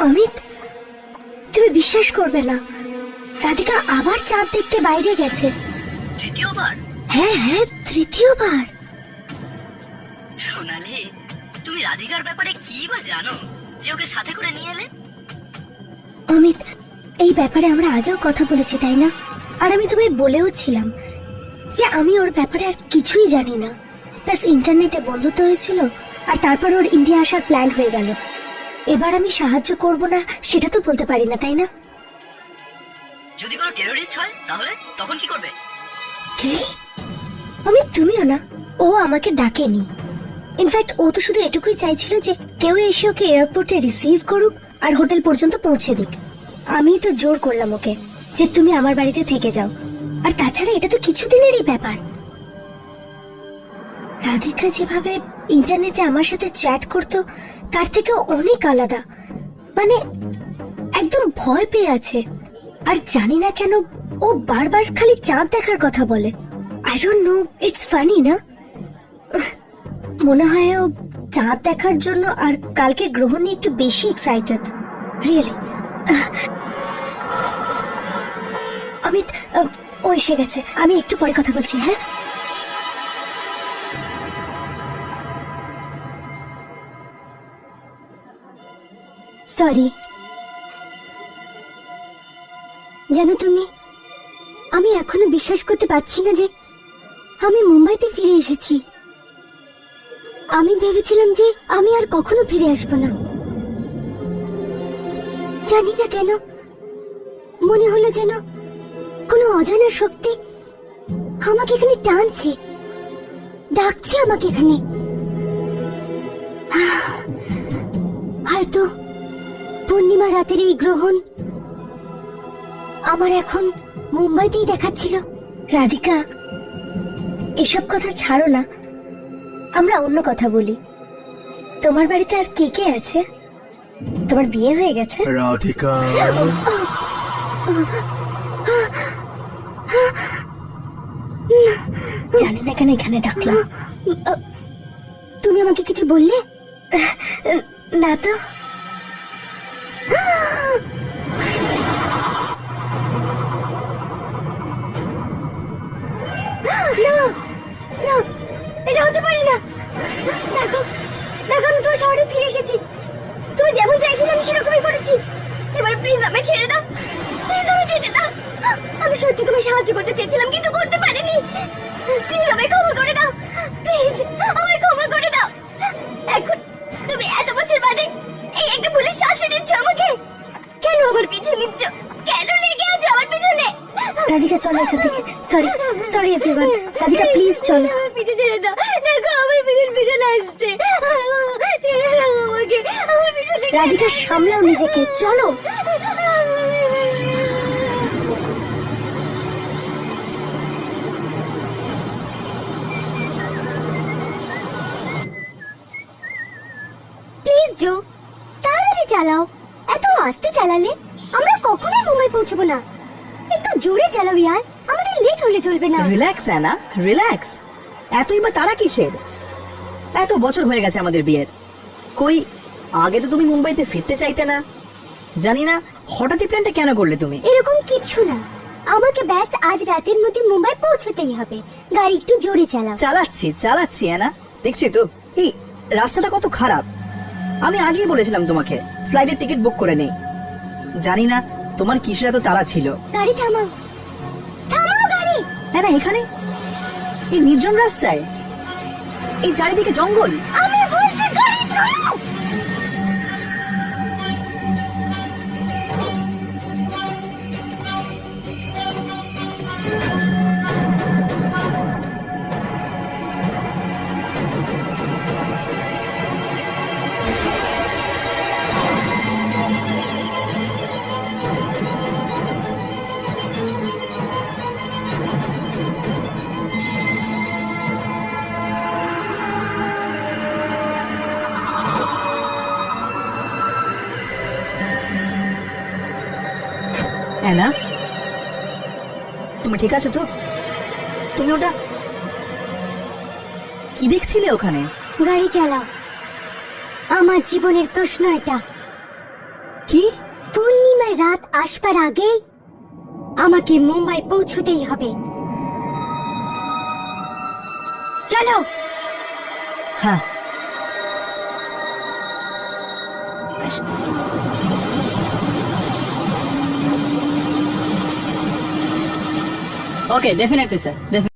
অমিত, তুমি বিশ্বাস করবে না, রাধিকা আবার চাঁদ দেখতে বাইরে গেছে। তৃতীয়বার? হ্যাঁ হ্যাঁ, তৃতীয়বার। সোনালি, তুমি রাধিকার ব্যাপারে কি বা জানো যে ওকে সাথে করে নিয়ে এলে? অমিত, এই ব্যাপারে আমরা আগেও কথা বলেছি, তাই না? আর আমি তোমায় বলেও ছিলাম যে আমি ওর ব্যাপারে আর কিছুই জানি না। প্লাস ইন্টারনেটে বন্ধুত্ব হয়েছিল, আর তারপর ওর ইন্ডিয়া আসার প্ল্যান হয়ে গেল। এবার আমি সাহায্য করব না সেটা তো বলতে পারি না, তাই না? যদি কোনো টেররিস্ট হয় তাহলে তখন কি করবে? কি? অমিত, তুমিও না? ও আমাকে ডাকেনি। ইনফ্যাক্ট ও তো শুধু এটুকুই চাইছিল যে কেউ এসে ওকে এয়ারপোর্টে রিসিভ করুক আর হোটেল পর্যন্ত পৌঁছে দিক। আমি তো জোর করলাম ওকে যে তুমি আমার বাড়িতে থেকে যাও। আর তাছাড়া এটা তো কিছুদিনেরই ব্যাপার। রাধিকা যেভাবে ইন্টারনেটে আমার সাথে চ্যাট করতো তার থেকে অনেক আলাদা, মানে একদম ভয় পেয়ে আছে। আর জানি না কেন ও বারবার খালি চাঁদ দেখার কথা বলে। I don't know, it's funny না? মনে হয় ও চাঁদ দেখার জন্য আর কালকে গ্রহণ নিয়ে একটু বেশি এক্সাইটেড। রিয়েলি। অমিত, ও এসে গেছে, আমি একটু পরে কথা বলছি। হ্যাঁ, সরি। জানো তুমি, আমি এখনো বিশ্বাস করতে পারছি না যে আমি মুম্বাইতে ফিরে এসেছি। আমি ভেবেছিলাম যে আমি আর কখনো ফিরে আসবো না। জানি না কেন মনে হলো যেন কোনো অজানা শক্তি আমাকে এখানে টানছে, ডাকছে আমাকে এখানে। হয়তো পূর্ণিমা রাতের এই গ্রহণ আমার এখন মুম্বাইতেই দেখাচ্ছিল। রাধিকা, এসব কথা ছাড়ো না, আমরা অন্য কথা বলি। তোমার বাড়িতে আর কে কে আছে? তোমার বিয়ে হয়ে গেছে? রাধিকা, জানি না কেন এখানে ডাকলাম। তুমি আমাকে কিছু বললে? না তো। এটা হতে পারে না। দেখো দেখো, আমি তোমার শহরে ফিরে এসেছি। তুমি যেমন চাইছিলে আমি সেরকমই করেছি। এবার প্লিজ আমায় ছেড়ে দাও, প্লিজ আমায় যেতে দাও। আমি সত্যি তোমায় সাহায্য করতে চেয়েছিলাম কিন্তু করতে পারিনি। প্লিজ আমায় ক্ষমা করে দাও, প্লিজ আমায় ক্ষমা করে দাও। এখন তুমি এত বছর বাদে এই একটা ভুলের শাস্তি দিচ্ছ আমাকে। কেন আমার পিছু নিচ্ছ? কেন লেগে আছো আমার পিছনে? রাধিকা, চলো এখান থেকে। Sorry sorry everyone. Radhika please চলো। আমার পিছু ছেড়ে দাও, দেখো আমার পিছনে আসছে। ছেড়ে দাও আমাকে, আমার পিছনে। রাধিকা, সামলাও নিজেকে, চলো। প্লিজ জো, তাড়াতাড়ি চালাও। এত আস্তে চালালে আমরা কখনোই মুম্বাই পৌঁছবো না। একটু জোরে চালাও ইয়ার, আমাদের লেট হলে চলবে না। Relax Anna, relax. এতই বা তারা কিসের? এত বছর হয়ে গেছে আমাদের বিয়ের। কই আগে তো তুমি মুম্বাইতে ফিরতে চাইতে না। জানি না হঠাৎই প্ল্যানটা কেন করলে তুমি? এরকম কিছু না, আমাকে ব্যাস আজ রাতের মধ্যে মুম্বাই পৌঁছতেই হবে। গাড়ি একটু জোরে চালাও। চালাচ্ছি অ্যানা, দেখছি তো এই রাস্তাটা কত খারাপ। আমি আগেই বলেছিলাম তোমাকে ফ্লাইটের টিকিট বুক করে নেই। জানি না তোমার কিসের এত তাড়া ছিল। গাড়ি থামাও, থামাও গাড়ি। হ্যাঁ, এখানে এই নির্জন রাস্তায়, এই চারিদিকে জঙ্গল। আমি বলছি গাড়ি থামাও। অ্যানা, তুমি ঠিক আছো তো? তুমি ওটা কি দেখছিলে ওখানে? গাড়ি চালাও। আমার জীবনের প্রশ্ন এটা, কি? পূর্ণিমার রাত আসবার আগেই আমাকে মুম্বাই পৌঁছতেই হবে। চলো। হ্যাঁ। Okay, definitely, sir. Definitely.